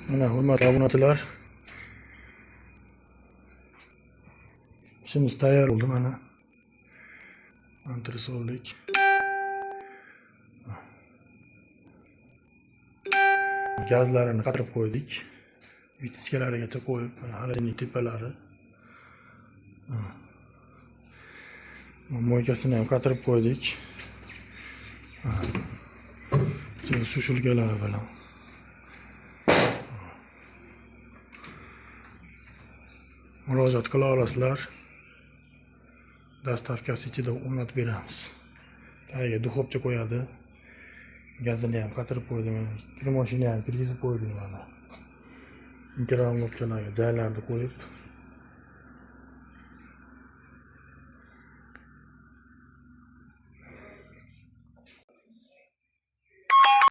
Mana hurmatli obunachilar, ishimiz tayyor bo'ldi. Mana antresollik. Gazlarini qatirib qo'ydik. Vitiskalarigacha qo'yib, mana xolodilnik tepalari. Moykasini ham qatirib qo'ydik. Shu shulkalari bilan. Murojaat qila olasizlar. Dastavkasi ichida o'rnatib beramiz. Tagiga duxovka qo'yadi. Gazini ham qatirib qo'ydim. Kir mashina ham kirgizib qo'ydim mana. Mikrovolnovkalarga joylarni qo'yib